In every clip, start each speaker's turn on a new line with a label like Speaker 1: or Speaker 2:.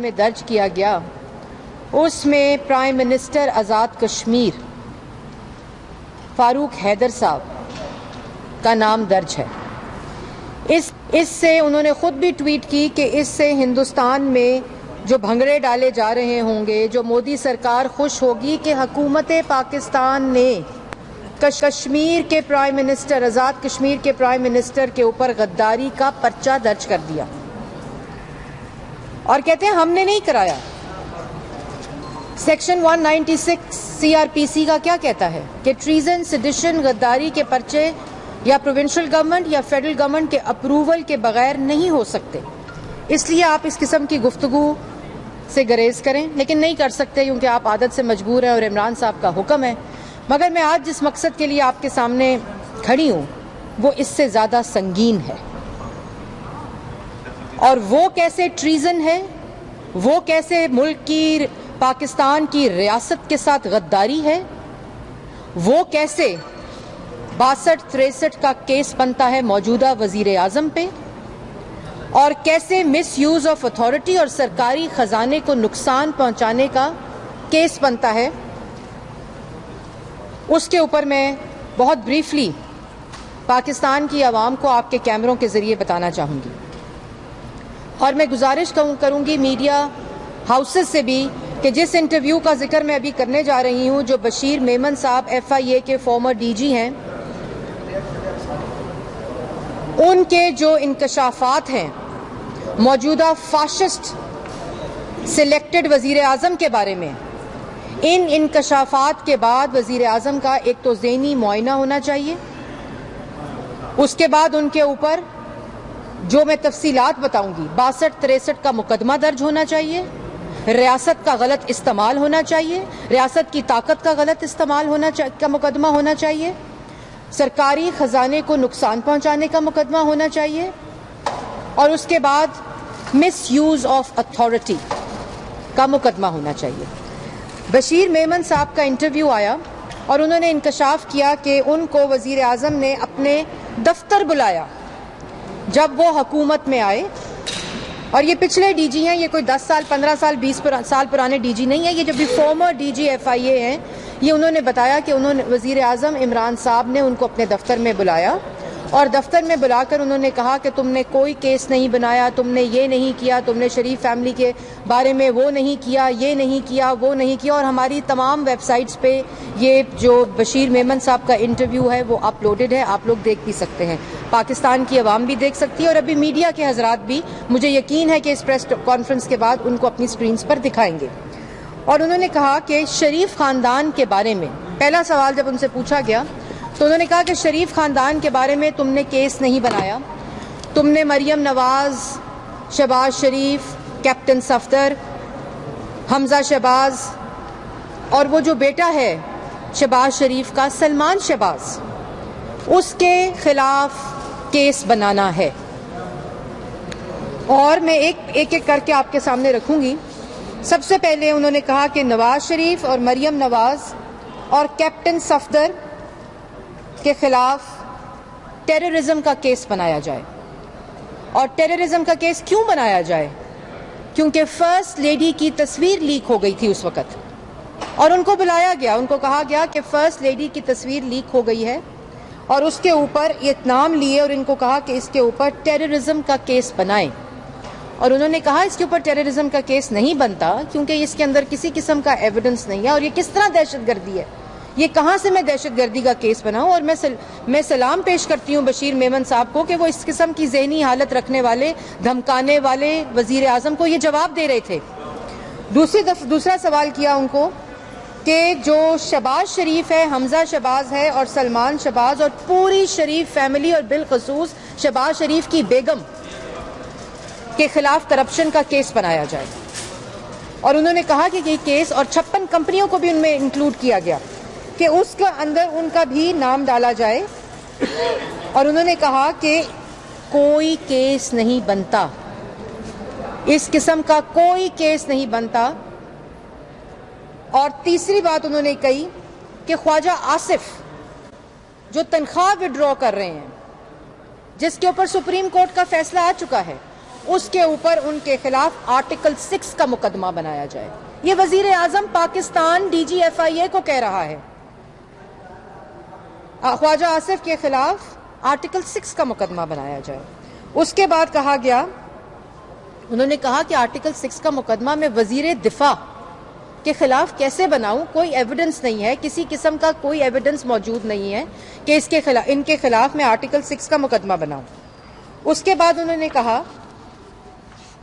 Speaker 1: میں درج کیا گیا اس میں پرائم منسٹر آزاد کشمیر فاروق حیدر صاحب کا نام درج ہے۔ اس سے انہوں نے خود بھی ٹویٹ کی کہ اس سے ہندوستان میں جو بھنگڑے ڈالے جا رہے ہوں گے، جو مودی سرکار خوش ہوگی کہ حکومت پاکستان نے کشمیر کے پرائم منسٹر، آزاد کشمیر کے پرائم منسٹر کے اوپر غداری کا پرچہ درج کر دیا، اور کہتے ہیں ہم نے نہیں کرایا۔ سیکشن 196 سی آر پی سی کا کیا کہتا ہے کہ ٹریزن، سیڈیشن، غداری کے پرچے یا پروونشل گورنمنٹ یا فیڈرل گورنمنٹ کے اپروول کے بغیر نہیں ہو سکتے۔ اس لیے آپ اس قسم کی گفتگو سے گریز کریں، لیکن نہیں کر سکتے کیونکہ آپ عادت سے مجبور ہیں اور عمران صاحب کا حکم ہے۔ مگر میں آج جس مقصد کے لیے آپ کے سامنے کھڑی ہوں وہ اس سے زیادہ سنگین ہے، اور وہ کیسے ٹریزن ہے، وہ کیسے ملک کی، پاکستان کی ریاست کے ساتھ غداری ہے، وہ کیسے 62-63 کا کیس بنتا ہے موجودہ وزیر اعظم پہ، اور کیسے مس یوز آف اتھارٹی اور سرکاری خزانے کو نقصان پہنچانے کا کیس بنتا ہے، اس کے اوپر میں بہت بریفلی پاکستان کی عوام کو آپ کے کیمروں کے ذریعے بتانا چاہوں گی، اور میں گزارش کروں گی میڈیا ہاؤسز سے بھی کہ جس انٹرویو کا ذکر میں ابھی کرنے جا رہی ہوں، جو بشیر میمن صاحب ایف آئی اے کے فارمر ڈی جی ہیں، ان کے جو انکشافات ہیں موجودہ فاشسٹ سلیکٹڈ وزیر اعظم کے بارے میں، ان انکشافات کے بعد وزیر اعظم کا ایک تو ذہنی معائنہ ہونا چاہیے، اس کے بعد ان کے اوپر جو میں تفصیلات بتاؤں گی 62-63 کا مقدمہ درج ہونا چاہیے، ریاست کا غلط استعمال ہونا چاہیے، ریاست کی طاقت کا غلط استعمال کا مقدمہ ہونا چاہیے، سرکاری خزانے کو نقصان پہنچانے کا مقدمہ ہونا چاہیے، اور اس کے بعد مس یوز آف اتھارٹی کا مقدمہ ہونا چاہیے۔ بشیر میمن صاحب کا انٹرویو آیا اور انہوں نے انکشاف کیا کہ ان کو وزیر اعظم نے اپنے دفتر بلایا جب وہ حکومت میں آئے، اور یہ پچھلے ڈی جی ہیں، یہ کوئی 10 سال 15 سال 20 سال پرانے ڈی جی نہیں ہیں، یہ جو بھی فارمر ڈی جی ایف آئی اے ہیں، یہ انہوں نے بتایا کہ انہوں نے وزیر اعظم عمران صاحب نے ان کو اپنے دفتر میں بلایا، اور دفتر میں بلا کر انہوں نے کہا کہ تم نے کوئی کیس نہیں بنایا، تم نے یہ نہیں کیا، تم نے شریف فیملی کے بارے میں وہ نہیں کیا، یہ نہیں کیا، وہ نہیں کیا، اور ہماری تمام ویب سائٹس پہ یہ جو بشیر میمن صاحب کا انٹرویو ہے وہ اپلوڈڈ ہے، آپ لوگ دیکھ بھی سکتے ہیں، پاکستان کی عوام بھی دیکھ سکتی ہے، اور ابھی میڈیا کے حضرات بھی مجھے یقین ہے کہ اس پریس کانفرنس کے بعد ان کو اپنی سکرینز پر دکھائیں گے۔ اور انہوں نے کہا کہ شریف خاندان کے بارے میں پہلا سوال جب ان سے پوچھا گیا تو انہوں نے کہا کہ شریف خاندان کے بارے میں تم نے کیس نہیں بنایا، تم نے مریم نواز، شہباز شریف، کیپٹن صفدر، حمزہ شہباز، اور وہ جو بیٹا ہے شہباز شریف کا سلمان شہباز، اس کے خلاف کیس بنانا ہے۔ اور میں ایک کر کے آپ کے سامنے رکھوں گی۔ سب سے پہلے انہوں نے کہا کہ نواز شریف اور مریم نواز اور کیپٹن صفدر کے خلاف ٹیررزم کا کیس بنایا جائے۔ اور ٹیررزم کا کیس کیوں بنایا جائے؟ کیونکہ فرسٹ لیڈی کی تصویر لیک ہو گئی تھی اس وقت، اور ان کو بلایا گیا، ان کو کہا گیا کہ فرسٹ لیڈی کی تصویر لیک ہو گئی ہے، اور اس کے اوپر یہ نام لیے اور ان کو کہا کہ اس کے اوپر ٹیررزم کا کیس بنائیں۔ اور انہوں نے کہا اس کے اوپر ٹیررزم کا کیس نہیں بنتا کیونکہ اس کے اندر کسی قسم کا ایویڈنس نہیں ہے، اور یہ کس طرح دہشت گردی ہے، یہ کہاں سے میں دہشت گردی کا کیس بناؤں؟ اور میں سلام پیش کرتی ہوں بشیر میمن صاحب کو کہ وہ اس قسم کی ذہنی حالت رکھنے والے، دھمکانے والے وزیر اعظم کو یہ جواب دے رہے تھے۔ دوسرا سوال کیا ان کو کہ جو شہباز شریف ہے، حمزہ شہباز ہے اور سلمان شہباز اور پوری شریف فیملی اور بالخصوص شہباز شریف کی بیگم کے خلاف کرپشن کا کیس بنایا جائے۔ اور انہوں نے کہا کہ یہ کیس، اور 56 کمپنیوں کو بھی ان میں انکلوڈ کیا گیا، کہ اس کے اندر ان کا بھی نام ڈالا جائے۔ اور انہوں نے کہا کہ کوئی کیس نہیں بنتا، اس قسم کا کوئی کیس نہیں بنتا۔ اور تیسری بات انہوں نے کہی کہ خواجہ آصف جو تنخواہ وڈرا کر رہے ہیں، جس کے اوپر سپریم کورٹ کا فیصلہ آ چکا ہے، اس کے اوپر ان کے خلاف آرٹیکل 6 کا مقدمہ بنایا جائے. یہ وزیر اعظم پاکستان DGFIA کو کہہ رہا ہے. خواجہ آصف کے خلاف آرٹیکل 6 کا مقدمہ بنایا جائے. اس کے بعد کہا گیا، انہوں نے کہا کہ آرٹیکل 6 کا مقدمہ میں وزیر دفاع کے خلاف کیسے بناؤں؟ کوئی ایویڈنس نہیں ہے، کسی قسم کا کوئی ایویڈنس موجود نہیں ہے کہ ان کے خلاف میں آرٹیکل 6 کا مقدمہ بناؤں. اس کے بعد انہوں نے کہا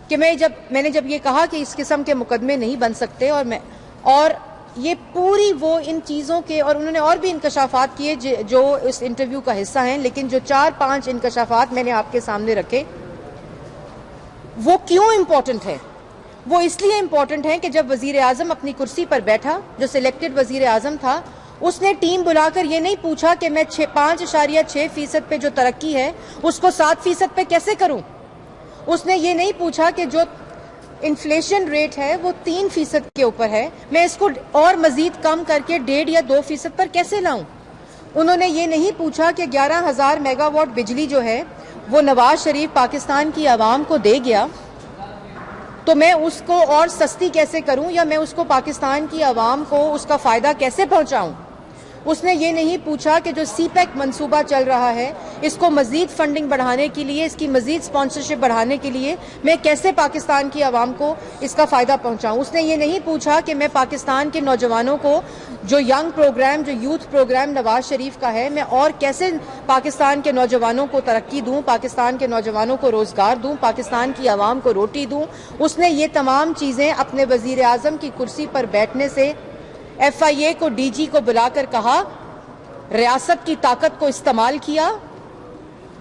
Speaker 1: کہ میں نے جب یہ کہا کہ اس قسم کے مقدمے نہیں بن سکتے، اور یہ پوری وہ ان چیزوں کے، اور انہوں نے اور بھی انکشافات کیے جو اس انٹرویو کا حصہ ہیں، لیکن جو 4-5 انکشافات میں نے آپ کے سامنے رکھے، وہ کیوں امپورٹنٹ ہے؟ وہ اس لیے امپورٹنٹ ہیں کہ جب وزیر اعظم اپنی کرسی پر بیٹھا، جو سلیکٹڈ وزیر اعظم تھا، اس نے ٹیم بلا کر یہ نہیں پوچھا کہ میں 5.6% پہ جو ترقی ہے اس کو 7% پہ کیسے کروں. اس نے یہ نہیں پوچھا کہ جو انفلیشن ریٹ ہے وہ 3% کے اوپر ہے، میں اس کو اور مزید کم کر کے 1.5 یا 2% پر کیسے لاؤں. انہوں نے یہ نہیں پوچھا کہ 11,000 میگا واٹ بجلی جو ہے وہ نواز شریف پاکستان کی عوام کو دے گیا، تو میں اس کو اور سستی کیسے کروں، یا میں اس کو پاکستان کی عوام کو اس کا فائدہ کیسے پہنچاؤں. اس نے یہ نہیں پوچھا کہ جو سی پیک منصوبہ چل رہا ہے، اس کو مزید فنڈنگ بڑھانے کے لیے، اس کی مزید اسپانسرشپ بڑھانے کے لیے میں کیسے پاکستان کی عوام کو اس کا فائدہ پہنچاؤں. اس نے یہ نہیں پوچھا کہ میں پاکستان کے نوجوانوں کو جو ینگ پروگرام، جو یوتھ پروگرام نواز شریف کا ہے، میں اور کیسے پاکستان کے نوجوانوں کو ترقی دوں، پاکستان کے نوجوانوں کو روزگار دوں، پاکستان کی عوام کو روٹی دوں. اس نے یہ تمام چیزیں اپنے وزیر اعظم کی کرسی پر بیٹھنے سے FIA کو DG کو بلا کر کہا، ریاست کی طاقت کو استعمال کیا،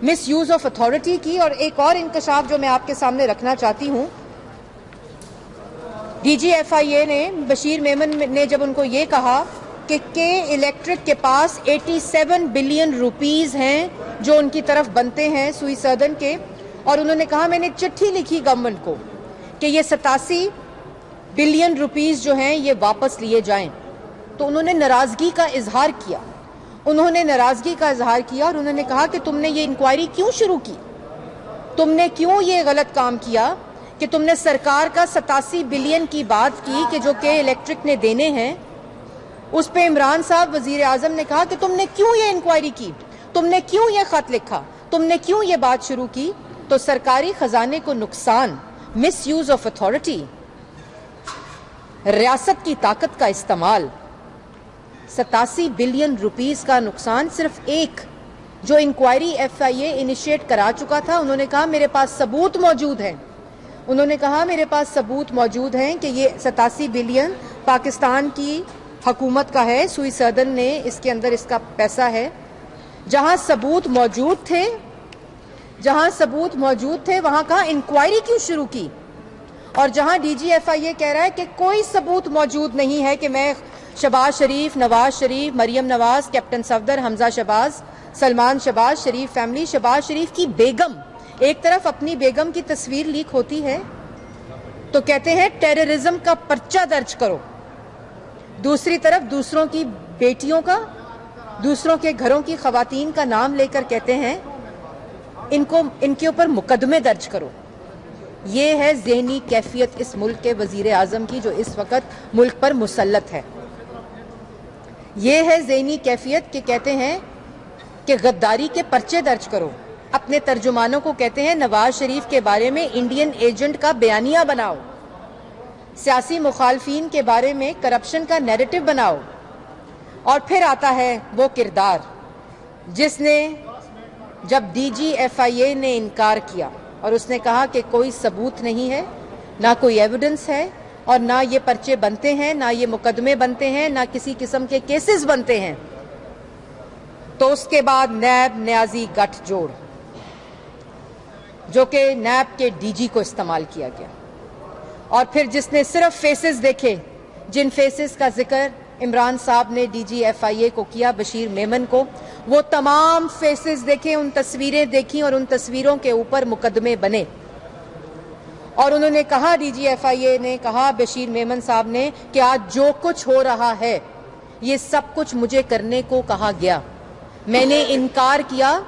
Speaker 1: مس یوز آف اتھارٹی کی. اور ایک اور انکشاف جو میں آپ کے سامنے رکھنا چاہتی ہوں، DG FIA نے، بشیر میمن نے جب ان کو یہ کہا کہ الیکٹرک کے پاس 87 بلین روپیز ہیں جو ان کی طرف بنتے ہیں سوئی سدن کے، اور انہوں نے کہا میں نے چٹھی لکھی گورنمنٹ کو کہ یہ 87 بلین روپیز جو ہیں یہ واپس لیے جائیں، تو انہوں نے ناراضگی کا اظہار کیا. اور انہوں نے کہا کہ تم نے یہ انکوائری کیوں شروع کی، تم نے کیوں یہ غلط کام کیا کہ تم نے سرکار کا 87 بلین کی بات کی کہ جو کہ الیکٹرک نے دینے ہیں. اس پہ عمران صاحب وزیر اعظم نے کہا کہ تم نے کیوں یہ انکوائری کی، تم نے کیوں یہ خط لکھا، تم نے کیوں یہ بات شروع کی. تو سرکاری خزانے کو نقصان، مس یوز آف اتھارٹی، ریاست کی طاقت کا استعمال، 87 بلین روپیز کا نقصان. صرف ایک جو انکوائری FIA انیشیٹ کرا چکا تھا، انہوں نے کہا میرے پاس ثبوت موجود ہیں، کہ یہ 87 بلین پاکستان کی حکومت کا ہے، سوئی سدن نے اس کے اندر اس کا پیسہ ہے. جہاں ثبوت موجود تھے وہاں کہاں انکوائری کیوں شروع کی. اور جہاں DG FIA کہہ رہا ہے کہ کوئی ثبوت موجود نہیں ہے کہ میں شہباز شریف، نواز شریف، مریم نواز، کیپٹن صفدر، حمزہ شہباز، سلمان شہباز، شریف فیملی، شہباز شریف کی بیگم، ایک طرف اپنی بیگم کی تصویر لیک ہوتی ہے تو کہتے ہیں ٹیررزم کا پرچہ درج کرو، دوسری طرف دوسروں کی بیٹیوں کا، دوسروں کے گھروں کی خواتین کا نام لے کر کہتے ہیں ان کے اوپر مقدمے درج کرو. یہ ہے ذہنی کیفیت اس ملک کے وزیر اعظم کی جو اس وقت ملک پر مسلط ہے. یہ ہے ذہنی کیفیت کہ کہتے ہیں کہ غداری کے پرچے درج کرو. اپنے ترجمانوں کو کہتے ہیں نواز شریف کے بارے میں انڈین ایجنٹ کا بیانیہ بناؤ، سیاسی مخالفین کے بارے میں کرپشن کا نیریٹو بناؤ. اور پھر آتا ہے وہ کردار جس نے جب DG FIA نے انکار کیا اور اس نے کہا کہ کوئی ثبوت نہیں ہے، نہ کوئی ایویڈنس ہے، اور نہ یہ پرچے بنتے ہیں، نہ یہ مقدمے بنتے ہیں، نہ کسی قسم کے کیسز بنتے ہیں، تو اس کے بعد نیب نیازی گٹھ جوڑ جو کہ نیب کے DG کو استعمال کیا گیا. اور پھر جس نے صرف فیسز دیکھے، جن فیسز کا ذکر عمران صاحب نے DG FIA کو کیا، بشیر میمن کو، وہ تمام فیسز دیکھیں، ان تصویریں دیکھیں اور ان تصویروں کے اوپر مقدمے بنے. اور انہوں نے کہا، DG FIA نے کہا بشیر میمن صاحب نے کہ آج جو کچھ ہو رہا ہے یہ سب کچھ مجھے کرنے کو کہا گیا، میں نے انکار کیا،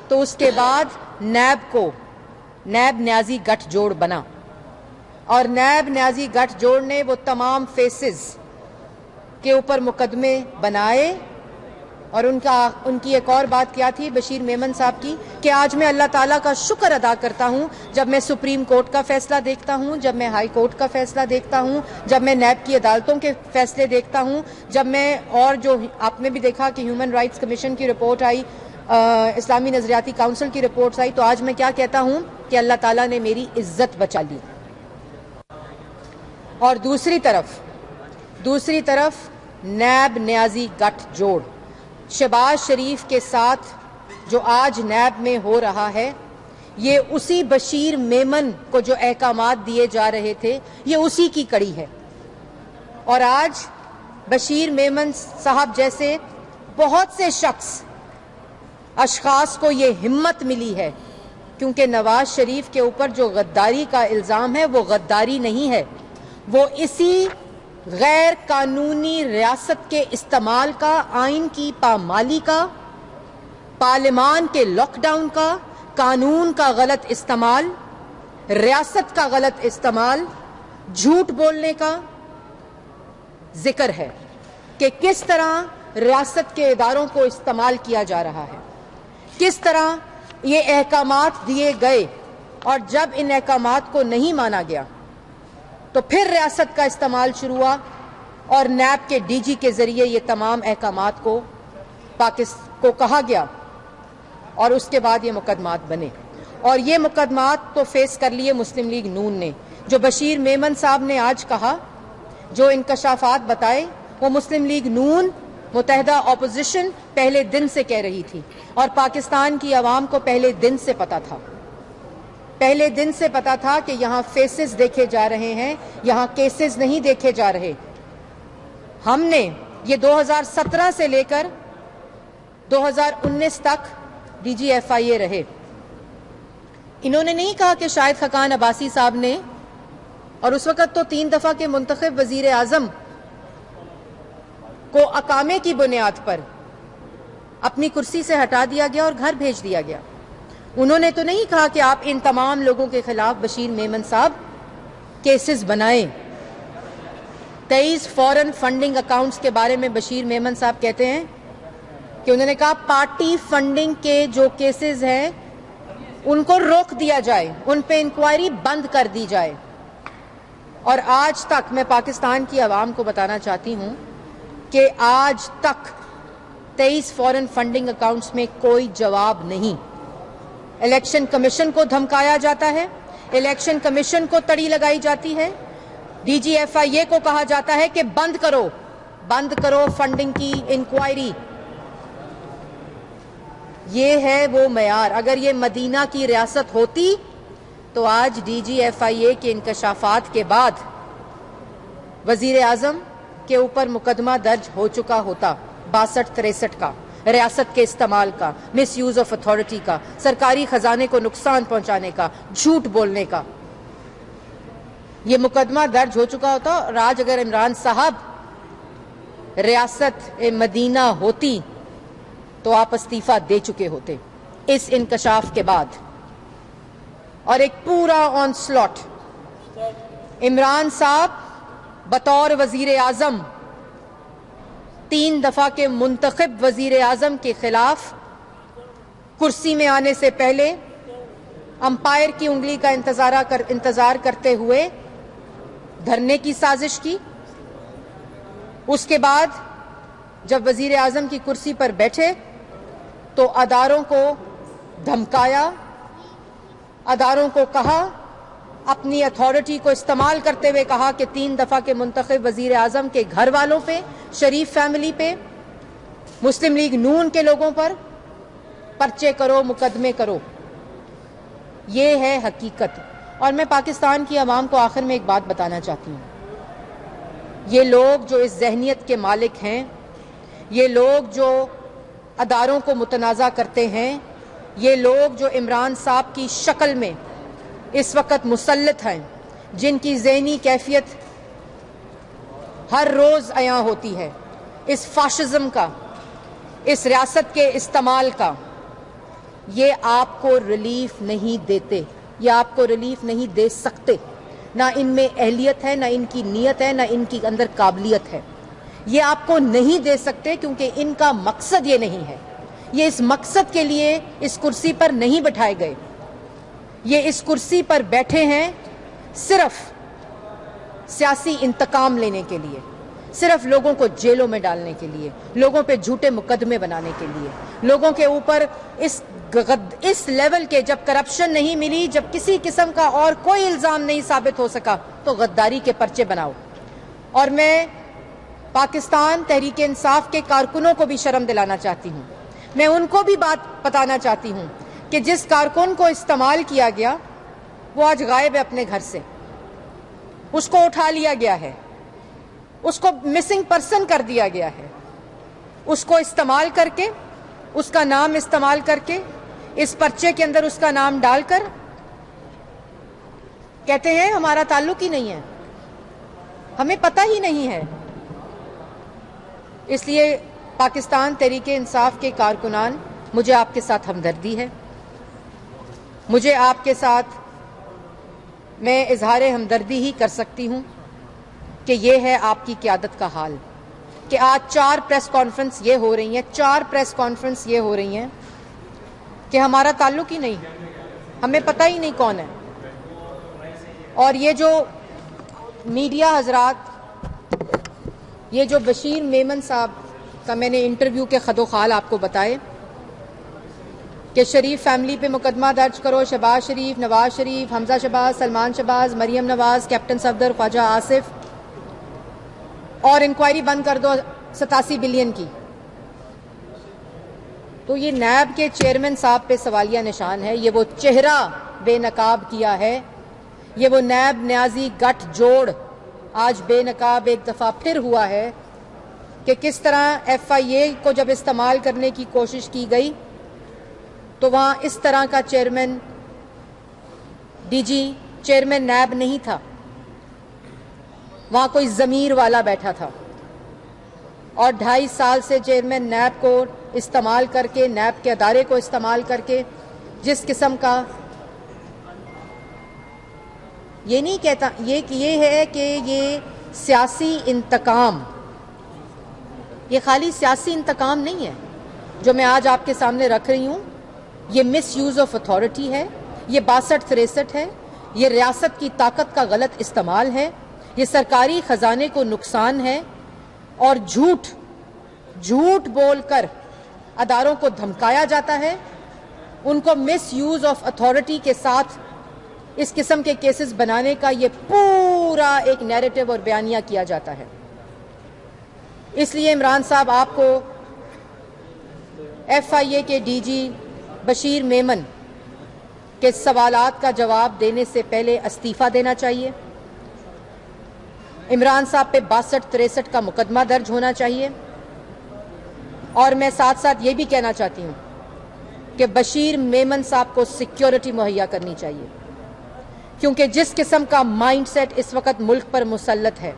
Speaker 1: تو اس کے بعد نیب کو نیب نیازی گٹھ جوڑ بنا اور نیب نیازی گٹھ جوڑ نے وہ تمام فیسز کے اوپر مقدمے بنائے. اور ان کی ایک اور بات کیا تھی بشیر میمن صاحب کی کہ آج میں اللہ تعالیٰ کا شکر ادا کرتا ہوں جب میں سپریم کورٹ کا فیصلہ دیکھتا ہوں, جب میں ہائی کورٹ کا فیصلہ دیکھتا ہوں, جب میں نیب کی عدالتوں کے فیصلے دیکھتا ہوں, جب میں اور جو آپ نے بھی دیکھا کہ ہیومن رائٹس کمیشن کی رپورٹ آئی, اسلامی نظریاتی کونسل کی رپورٹس آئی, تو آج میں کیا کہتا ہوں کہ اللہ تعالیٰ نے میری عزت بچا لی. اور دوسری طرف نیب نیازی گٹھ جوڑ شہباز شریف کے ساتھ جو آج نیب میں ہو رہا ہے, یہ اسی بشیر میمن کو جو احکامات دیے جا رہے تھے یہ اسی کی کڑی ہے. اور آج بشیر میمن صاحب جیسے بہت سے اشخاص کو یہ ہمت ملی ہے, کیونکہ نواز شریف کے اوپر جو غداری کا الزام ہے وہ غداری نہیں ہے, وہ اسی غیر قانونی ریاست کے استعمال کا, آئین کی پامالی کا, پارلیمان کے لاک ڈاؤن کا, قانون کا غلط استعمال, ریاست کا غلط استعمال, جھوٹ بولنے کا ذکر ہے کہ کس طرح ریاست کے اداروں کو استعمال کیا جا رہا ہے, کس طرح یہ احکامات دیے گئے اور جب ان احکامات کو نہیں مانا گیا تو پھر ریاست کا استعمال شروع ہوا اور نیب کے ڈی جی کے ذریعے یہ تمام احکامات کو کہا گیا اور اس کے بعد یہ مقدمات بنے. اور یہ مقدمات تو فیس کر لیے مسلم لیگ نون نے. جو بشیر میمن صاحب نے آج کہا, جو انکشافات بتائے, وہ مسلم لیگ نون متحدہ اپوزیشن پہلے دن سے کہہ رہی تھی اور پاکستان کی عوام کو پہلے دن سے پتا تھا کہ یہاں فیسز دیکھے جا رہے ہیں, یہاں کیسز نہیں دیکھے جا رہے. ہم نے یہ 2017 سے لے کر 2019 تک ڈی جی ایف آئی اے رہے. انہوں نے نہیں کہا کہ شاہد خاقان عباسی صاحب نے, اور اس وقت تو 3 دفعہ کے منتخب وزیر اعظم کو اقامے کی بنیاد پر اپنی کرسی سے ہٹا دیا گیا اور گھر بھیج دیا گیا. انہوں نے تو نہیں کہا کہ آپ ان تمام لوگوں کے خلاف بشیر میمن صاحب کیسز بنائیں. 23 فورن فنڈنگ اکاؤنٹس کے بارے میں بشیر میمن صاحب کہتے ہیں کہ انہوں نے کہا پارٹی فنڈنگ کے جو کیسز ہیں ان کو روک دیا جائے, ان پہ انکوائری بند کر دی جائے. اور آج تک میں پاکستان کی عوام کو بتانا چاہتی ہوں کہ آج تک 23 فورن فنڈنگ اکاؤنٹس میں کوئی جواب نہیں. الیکشن کمیشن کو دھمکایا جاتا ہے, الیکشن کمیشن کو تڑی لگائی جاتی ہے, ڈی جی ایف آئی اے کو کہا جاتا ہے کہ بند کرو فنڈنگ کی انکوائری. یہ ہے وہ معیار. اگر یہ مدینہ کی ریاست ہوتی تو آج ڈی جی ایف آئی اے کے انکشافات کے بعد وزیر اعظم کے اوپر مقدمہ درج ہو چکا ہوتا, 62-63 کا, ریاست کے استعمال کا, مس یوز آف اتھارٹی کا, سرکاری خزانے کو نقصان پہنچانے کا, جھوٹ بولنے کا. یہ مقدمہ درج ہو چکا ہوتا. اور آج اگر عمران صاحب ریاست مدینہ ہوتی تو آپ استعفیٰ دے چکے ہوتے اس انکشاف کے بعد. اور ایک پورا آن سلاٹ عمران صاحب بطور وزیر اعظم 3 دفعہ کے منتخب وزیر اعظم کے خلاف کرسی میں آنے سے پہلے امپائر کی انگلی کا انتظار کرتے ہوئے دھرنے کی سازش کی. اس کے بعد جب وزیر اعظم کی کرسی پر بیٹھے تو اداروں کو دھمکایا, اداروں کو کہا, اپنی اتھارٹی کو استعمال کرتے ہوئے کہا کہ 3 دفعہ کے منتخب وزیر اعظم کے گھر والوں پہ, شریف فیملی پہ, مسلم لیگ نون کے لوگوں پر پرچے کرو, مقدمے کرو. یہ ہے حقیقت. اور میں پاکستان کی عوام کو آخر میں ایک بات بتانا چاہتی ہوں. یہ لوگ جو اس ذہنیت کے مالک ہیں, یہ لوگ جو اداروں کو متنازع کرتے ہیں, یہ لوگ جو عمران صاحب کی شکل میں اس وقت مسلط ہیں, جن کی ذہنی کیفیت ہر روز عیاں ہوتی ہے, اس فاشزم کا, اس ریاست کے استعمال کا, یہ آپ کو ریلیف نہیں دیتے. یہ آپ کو ریلیف نہیں دے سکتے. نہ ان میں اہلیت ہے، نہ ان کی نیت ہے، نہ ان کی اندر قابلیت ہے. یہ آپ کو نہیں دے سکتے کیونکہ ان کا مقصد یہ نہیں ہے. یہ اس مقصد کے لیے اس کرسی پر نہیں بٹھائے گئے. یہ اس کرسی پر بیٹھے ہیں صرف سیاسی انتقام لینے کے لیے، صرف لوگوں کو جیلوں میں ڈالنے کے لیے، لوگوں پہ جھوٹے مقدمے بنانے کے لیے، لوگوں کے اوپر اس لیول کے جب کرپشن نہیں ملی، جب کسی قسم کا اور کوئی الزام نہیں ثابت ہو سکا تو غداری کے پرچے بناؤ. اور میں پاکستان تحریک انصاف کے کارکنوں کو بھی شرم دلانا چاہتی ہوں. میں ان کو بھی بات بتانا چاہتی ہوں کہ جس کارکن کو استعمال کیا گیا وہ آج غائب ہے اپنے گھر سے. اس کو اٹھا لیا گیا ہے، اس کو مسنگ پرسن کر دیا گیا ہے. اس کو استعمال کر کے، اس کا نام استعمال کر کے، اس پرچے کے اندر اس کا نام ڈال کر کہتے ہیں ہمارا تعلق ہی نہیں ہے، ہمیں پتہ ہی نہیں ہے. اس لیے پاکستان تحریک انصاف کے کارکنان، مجھے آپ کے ساتھ ہمدردی ہے. مجھے آپ کے ساتھ میں اظہار ہمدردی ہی کر سکتی ہوں کہ یہ ہے آپ کی قیادت کا حال کہ آج 4 پریس کانفرنس یہ ہو رہی ہیں، 4 پریس کانفرنس یہ ہو رہی ہیں کہ ہمارا تعلق ہی نہیں، ہمیں پتہ ہی نہیں کون ہے. اور یہ جو میڈیا حضرات، یہ جو بشیر میمن صاحب کا میں نے انٹرویو کے خد و خال آپ کو بتائے کہ شریف فیملی پہ مقدمہ درج کرو، شہباز شریف، نواز شریف، حمزہ شہباز، سلمان شہباز، مریم نواز، کیپٹن صفدر، خواجہ آصف، اور انکوائری بند کر دو 87 بلین کی. تو یہ نیب کے چیئرمین صاحب پہ سوالیہ نشان ہے. یہ وہ چہرہ بے نقاب کیا ہے، یہ وہ نیب نیازی گٹھ جوڑ آج بے نقاب ایک دفعہ پھر ہوا ہے کہ کس طرح ایف آئی اے کو جب استعمال کرنے کی کوشش کی گئی تو وہاں اس طرح کا chairman D G chairman NAB نہیں تھا، وہاں کوئی ضمیر والا بیٹھا تھا. اور 2.5 سال سے چیئرمین نیب کو استعمال کر کے، نیب کے ادارے کو استعمال کر کے جس قسم کا، یہ نہیں کہتا، یہ ہے کہ یہ سیاسی انتقام، یہ خالی سیاسی انتقام نہیں ہے جو میں آج آپ کے سامنے رکھ رہی ہوں. یہ مس یوز آف اتھارٹی ہے، یہ 62-63 ہے، یہ ریاست کی طاقت کا غلط استعمال ہے، یہ سرکاری خزانے کو نقصان ہے، اور جھوٹ بول کر اداروں کو دھمکایا جاتا ہے، ان کو مس یوز آف اتھارٹی کے ساتھ اس قسم کے کیسز بنانے کا یہ پورا ایک نیریٹو اور بیانیہ کیا جاتا ہے. اس لیے عمران صاحب آپ کو ایف آئی اے کے ڈی جی بشیر میمن کے سوالات کا جواب دینے سے پہلے استعفیٰ دینا چاہیے. عمران صاحب پہ 62-63 کا مقدمہ درج ہونا چاہیے. اور میں ساتھ ساتھ یہ بھی کہنا چاہتی ہوں کہ بشیر میمن صاحب کو سیکیورٹی مہیا کرنی چاہیے، کیونکہ جس قسم کا مائنڈ سیٹ اس وقت ملک پر مسلط ہے،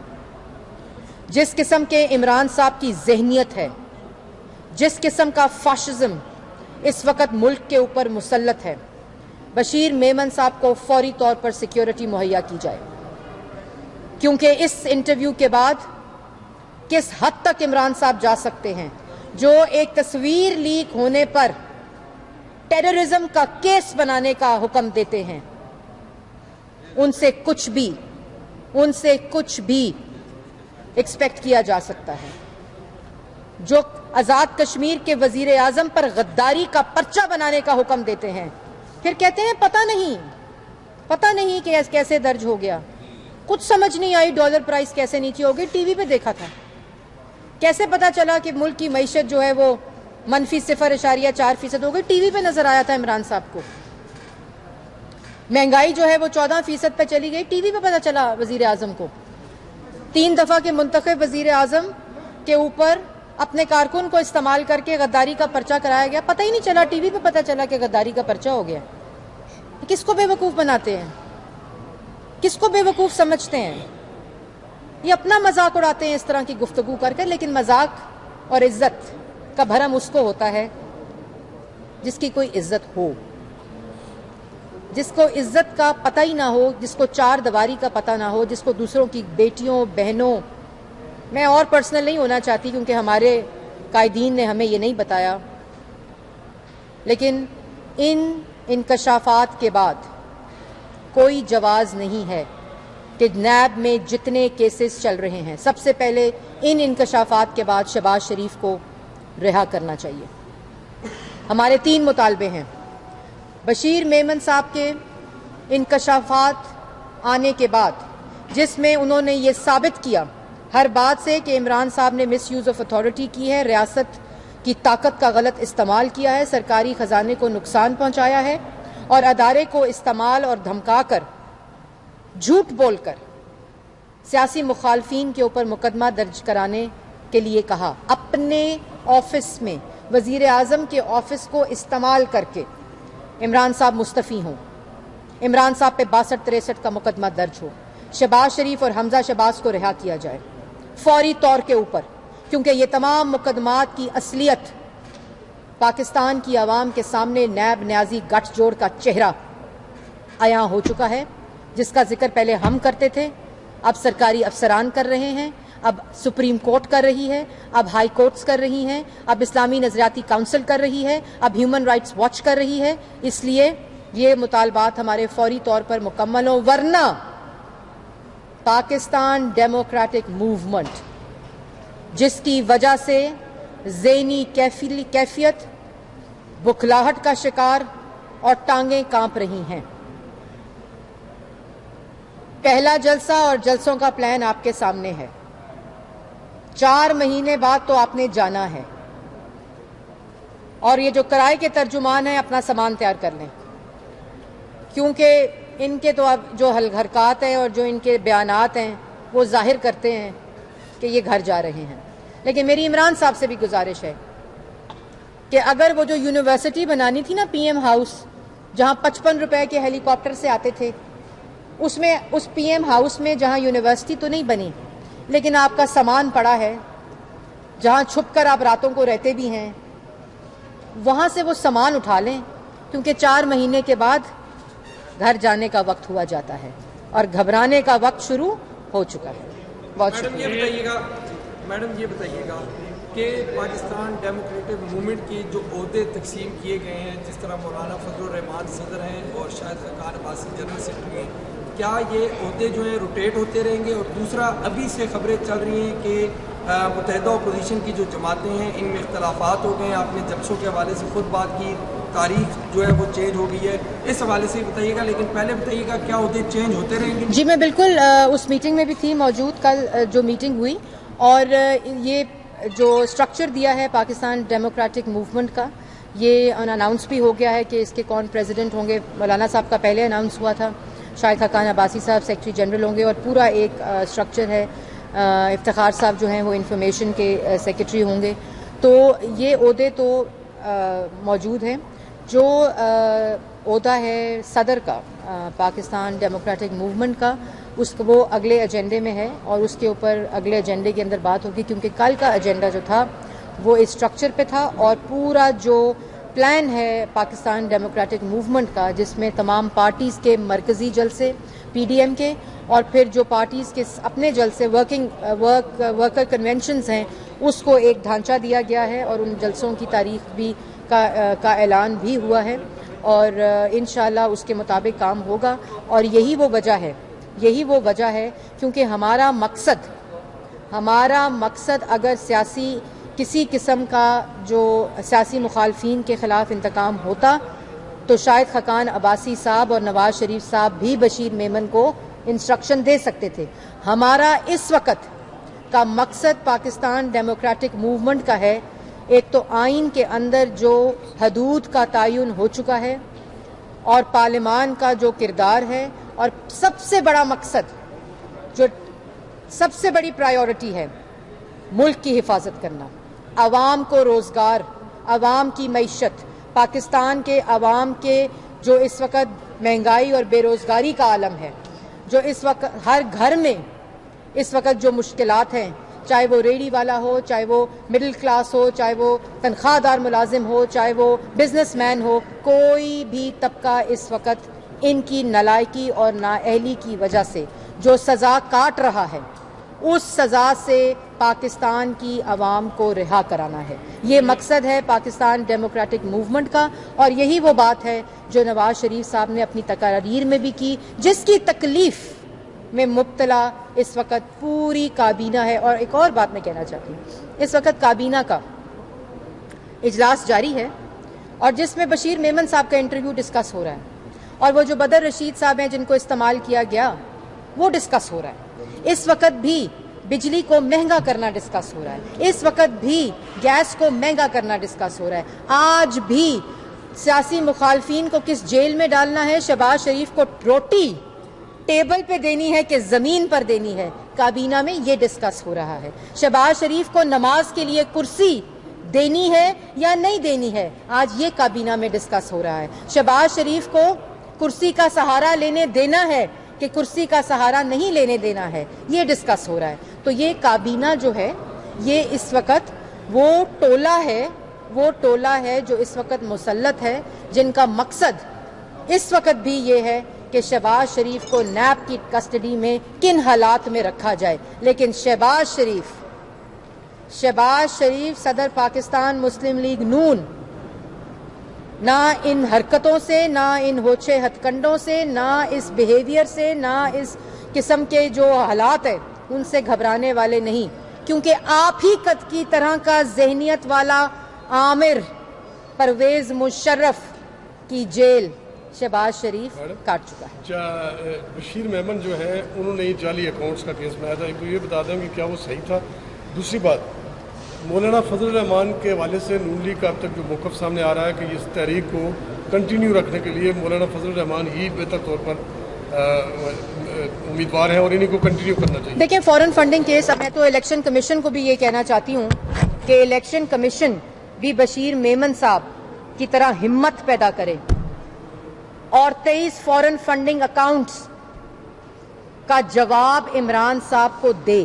Speaker 1: جس قسم کے عمران صاحب کی ذہنیت ہے، جس قسم کا فاشزم اس وقت ملک کے اوپر مسلط ہے، بشیر میمن صاحب کو فوری طور پر سیکیورٹی مہیا کی جائے. کیونکہ اس انٹرویو کے بعد کس حد تک عمران صاحب جا سکتے ہیں، جو ایک تصویر لیک ہونے پر ٹیررزم کا کیس بنانے کا حکم دیتے ہیں، ان سے کچھ بھی ایکسپیکٹ کیا جا سکتا ہے. جو آزاد کشمیر کے وزیر اعظم پر غداری کا پرچہ بنانے کا حکم دیتے ہیں، پھر کہتے ہیں پتہ نہیں کہ کیسے درج ہو گیا، کچھ سمجھ نہیں آئی ڈالر پرائس کیسے نیچے ہو گئی، ٹی وی پہ دیکھا تھا، کیسے پتا چلا کہ ملک کی معیشت جو ہے وہ -0.4% ہو گئی، ٹی وی پہ نظر آیا تھا عمران صاحب کو. مہنگائی جو ہے وہ 14% پہ چلی گئی، ٹی وی پہ پتا چلا وزیر اعظم کو. 3 دفعہ کے منتخب وزیر اعظم کے اوپر اپنے کارکن کو استعمال کر کے غداری کا پرچہ کرایا گیا، پتہ ہی نہیں چلا، ٹی وی پہ پتہ چلا کہ غداری کا پرچہ ہو گیا. کس کو بے وقوف بناتے ہیں، کس کو بے وقوف سمجھتے ہیں؟ یہ اپنا مذاق اڑاتے ہیں اس طرح کی گفتگو کر کے، لیکن مذاق اور عزت کا بھرم اس کو ہوتا ہے جس کی کوئی عزت ہو، جس کو عزت کا پتہ ہی نہ ہو, جس کو چار دیواری کا پتہ نہ ہو, جس کو دوسروں کی بیٹیوں بہنوں, میں اور پرسنل نہیں ہونا چاہتی کیونکہ ہمارے قائدین نے ہمیں یہ نہیں بتایا, لیکن ان انکشافات کے بعد کوئی جواز نہیں ہے کہ نیب میں جتنے کیسز چل رہے ہیں, سب سے پہلے ان انکشافات کے بعد شہباز شریف کو رہا کرنا چاہیے. ہمارے 3 مطالبے ہیں. بشیر میمن صاحب کے انکشافات آنے کے بعد, جس میں انہوں نے یہ ثابت کیا ہر بات سے کہ عمران صاحب نے مس یوز آف اتھارٹی کی ہے, ریاست کی طاقت کا غلط استعمال کیا ہے, سرکاری خزانے کو نقصان پہنچایا ہے اور ادارے کو استعمال اور دھمکا کر, جھوٹ بول کر سیاسی مخالفین کے اوپر مقدمہ درج کرانے کے لیے کہا. اپنے آفس میں وزیر اعظم کے آفس کو استعمال کر کے عمران صاحب مستعفی ہوں, عمران صاحب پہ 62-63 کا مقدمہ درج ہو, شہباز شریف اور حمزہ شہباز کو رہا کیا جائے فوری طور کے اوپر, کیونکہ یہ تمام مقدمات کی اصلیت پاکستان کی عوام کے سامنے نیب نیازی گٹھ جوڑ کا چہرہ عیاں ہو چکا ہے, جس کا ذکر پہلے ہم کرتے تھے, اب سرکاری افسران کر رہے ہیں, اب سپریم کورٹ کر رہی ہے, اب ہائی کورٹس کر رہی ہیں, اب اسلامی نظریاتی کونسل کر رہی ہے, اب ہیومن رائٹس واچ کر رہی ہے. اس لیے یہ مطالبات ہمارے فوری طور پر مکمل ہوں, ورنہ پاکستان ڈیموکریٹک موومنٹ جس کی وجہ سے ذہنی کیفیت بکھلاہٹ کا شکار اور ٹانگیں کانپ رہی ہیں. پہلا جلسہ اور جلسوں کا پلان آپ کے سامنے ہے. 4 مہینے بعد تو آپ نے جانا ہے, اور یہ جو کرائے کے ترجمان ہیں اپنا سامان تیار کر لیں, کیونکہ ان کے تو اب جو حرکات ہیں اور جو ان کے بیانات ہیں وہ ظاہر کرتے ہیں کہ یہ گھر جا رہے ہیں. لیکن میری عمران صاحب سے بھی گزارش ہے کہ اگر وہ جو یونیورسٹی بنانی تھی نا پی ایم ہاؤس, جہاں 55 روپے کے ہیلی کاپٹر سے آتے تھے, اس پی ایم ہاؤس میں جہاں یونیورسٹی تو نہیں بنی لیکن آپ کا سامان پڑا ہے, جہاں چھپ کر آپ راتوں کو رہتے بھی ہیں, وہاں سے وہ سامان اٹھا لیں, کیونکہ 4 مہینے کے بعد گھر جانے کا وقت ہوا جاتا ہے اور گھبرانے کا وقت شروع ہو چکا ہے. بہت شکریہ.
Speaker 2: میڈم یہ بتائیے گا کہ پاکستان ڈیموکریٹک موومنٹ کی جو عہدے تقسیم کیے گئے ہیں, جس طرح مولانا فضل الرحمان صدر ہیں اور شاہد خاقان عباسی جنرل سیکرٹری ہیں, کیا یہ عہدے جو ہیں روٹیٹ ہوتے رہیں گے؟ اور دوسرا, ابھی سے خبریں چل رہی ہیں کہ متحدہ اپوزیشن کی جو جماعتیں ہیں ان میں اختلافات ہو گئے ہیں. آپ نے جلسوں کے حوالے سے خود بات کی, تاریخ جو ہے وہ چینج ہو گئی ہے, اس حوالے سے بتائیے گا. لیکن پہلے بتائیے گا کیا عہدے چینج ہوتے رہیں گے؟
Speaker 1: جی میں بالکل اس میٹنگ میں بھی تھی موجود, کل جو میٹنگ ہوئی, اور یہ جو اسٹرکچر دیا ہے پاکستان ڈیموکریٹک موومنٹ کا, یہ اناؤنس بھی ہو گیا ہے کہ اس کے کون پریزیڈنٹ ہوں گے. مولانا صاحب کا پہلے اناؤنس ہوا تھا, شاہد خاقان عباسی صاحب سیکرٹری جنرل ہوں گے, اور پورا ایک اسٹرکچر ہے. افتخار صاحب جو ہیں وہ انفارمیشن کے سیکرٹری ہوں گے. تو یہ عہدے تو موجود ہیں. جو عہدہ ہے صدر کا پاکستان ڈیموکریٹک موومنٹ کا, وہ اگلے ایجنڈے میں ہے, اور اس کے اوپر اگلے ایجنڈے کے اندر بات ہوگی, کیونکہ کل کا ایجنڈا جو تھا وہ اس اسٹرکچر پہ تھا, اور پورا جو پلان ہے پاکستان ڈیموکریٹک موومنٹ کا, جس میں تمام پارٹیز کے مرکزی جلسے پی ڈی ایم کے, اور پھر جو پارٹیز کے اپنے جلسے ورکر کنونشنز ہیں, اس کو ایک ڈھانچہ دیا گیا ہے, اور ان جلسوں کی تاریخ بھی کا اعلان بھی ہوا ہے, اور انشاءاللہ اس کے مطابق کام ہوگا. اور یہی وہ وجہ ہے کیونکہ ہمارا مقصد اگر کسی قسم کا جو سیاسی مخالفین کے خلاف انتقام ہوتا تو شاہد خاقان عباسی صاحب اور نواز شریف صاحب بھی بشیر میمن کو انسٹرکشن دے سکتے تھے. ہمارا اس وقت کا مقصد پاکستان ڈیموکریٹک موومنٹ کا ہے, ایک تو آئین کے اندر جو حدود کا تعین ہو چکا ہے, اور پارلیمان کا جو کردار ہے, اور سب سے بڑا مقصد, جو سب سے بڑی پرائیورٹی ہے, ملک کی حفاظت کرنا, عوام کو روزگار, عوام کی معیشت, پاکستان کے عوام کے جو اس وقت مہنگائی اور بے روزگاری کا عالم ہے, جو اس وقت ہر گھر میں اس وقت جو مشکلات ہیں, چاہے وہ ریڑھی والا ہو, چاہے وہ مڈل کلاس ہو, چاہے وہ تنخواہ دار ملازم ہو, چاہے وہ بزنس مین ہو, کوئی بھی طبقہ اس وقت ان کی نالائکی اور نااہلی کی وجہ سے جو سزا کاٹ رہا ہے اس سزا سے پاکستان کی عوام کو رہا کرانا ہے. یہ مقصد ہے پاکستان ڈیموکریٹک موومنٹ کا، اور یہی وہ بات ہے جو نواز شریف صاحب نے اپنی تقاریر میں بھی کی، جس کی تکلیف میں مبتلا اس وقت پوری کابینہ ہے. اور ایک اور بات میں کہنا چاہتی ہوں، اس وقت کابینہ کا اجلاس جاری ہے اور جس میں بشیر میمن صاحب کا انٹرویو ڈسکس ہو رہا ہے، اور وہ جو بدر رشید صاحب ہیں جن کو استعمال کیا گیا وہ ڈسکس ہو رہا ہے. اس وقت بھی بجلی کو مہنگا کرنا ڈسکس ہو رہا ہے، اس وقت بھی گیس کو مہنگا کرنا ڈسکس ہو رہا ہے. آج بھی سیاسی مخالفین کو کس جیل میں ڈالنا ہے، شہباز شریف کو روٹی ٹیبل پہ دینی ہے کہ زمین پر دینی ہے، کابینہ میں یہ ڈسکس ہو رہا ہے. شہباز شریف کو نماز کے لیے کرسی دینی ہے یا نہیں دینی ہے، آج یہ کابینہ میں ڈسکس ہو رہا ہے. شہباز شریف کو کرسی کا سہارا لینے دینا ہے کہ کرسی کا سہارا نہیں لینے دینا ہے، یہ ڈسکس ہو رہا ہے. تو یہ کابینہ جو ہے یہ اس وقت وہ ٹولہ ہے جو اس وقت مسلط ہے، جن کا مقصد اس وقت بھی یہ ہے کہ شہباز شریف کو نیب کی کسٹڈی میں کن حالات میں رکھا جائے. لیکن شہباز شریف صدر پاکستان مسلم لیگ نون نہ ان حرکتوں سے، نہ ان ہوچے ہتھ کنڈوں سے، نہ اس بیہیویئر سے، نہ اس قسم کے جو حالات ہیں ان سے گھبرانے والے نہیں، کیونکہ آپ ہی کی طرح کا ذہنیت والا عامر پرویز مشرف کی جیل شہباز شریف کاٹ چکا ہے.
Speaker 3: بشیر میمن جو ہے انہوں نے جعلی اکاؤنٹس کا کیس بنایا تھا، ایک تو یہ بتا دیں کہ کیا وہ صحیح تھا؟ دوسری بات، مولانا فضل الرحمان کے حوالے سے نون لیگ کا اب تک جو موقف سامنے آ رہا ہے کہ اس تحریک کو کنٹینیو رکھنے کے لیے مولانا فضل الرحمان ہی بہتر طور پر امیدوار ہیں اور انہیں کو کنٹینیو کرنا چاہیے.
Speaker 1: دیکھیں فورن فنڈنگ کیس، میں تو الیکشن کمیشن کو بھی یہ کہنا چاہتی ہوں کہ الیکشن کمیشن بھی بشیر میمن صاحب کی طرح ہمت پیدا کرے اور 23 فورن فنڈنگ اکاؤنٹس کا جواب عمران صاحب کو دے،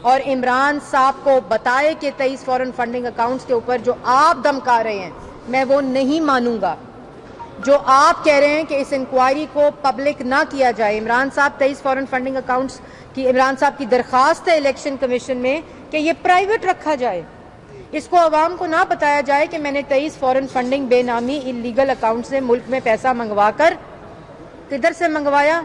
Speaker 1: اور عمران صاحب کو بتائے کہ 23 فورن فنڈنگ اکاؤنٹس کے اوپر جو آپ دمکا رہے ہیں میں وہ نہیں مانوں گا. جو آپ کہہ رہے ہیں کہ اس انکوائری کو پبلک نہ کیا جائے، عمران صاحب 23 فورن فنڈنگ اکاؤنٹس کی عمران صاحب کی درخواست ہے الیکشن کمیشن میں کہ یہ پرائیویٹ رکھا جائے، اس کو عوام کو نہ بتایا جائے کہ میں نے 23 فورن فنڈنگ بے نامی انلیگل اکاؤنٹ سے ملک میں پیسہ منگوا کر کدھر سے منگوایا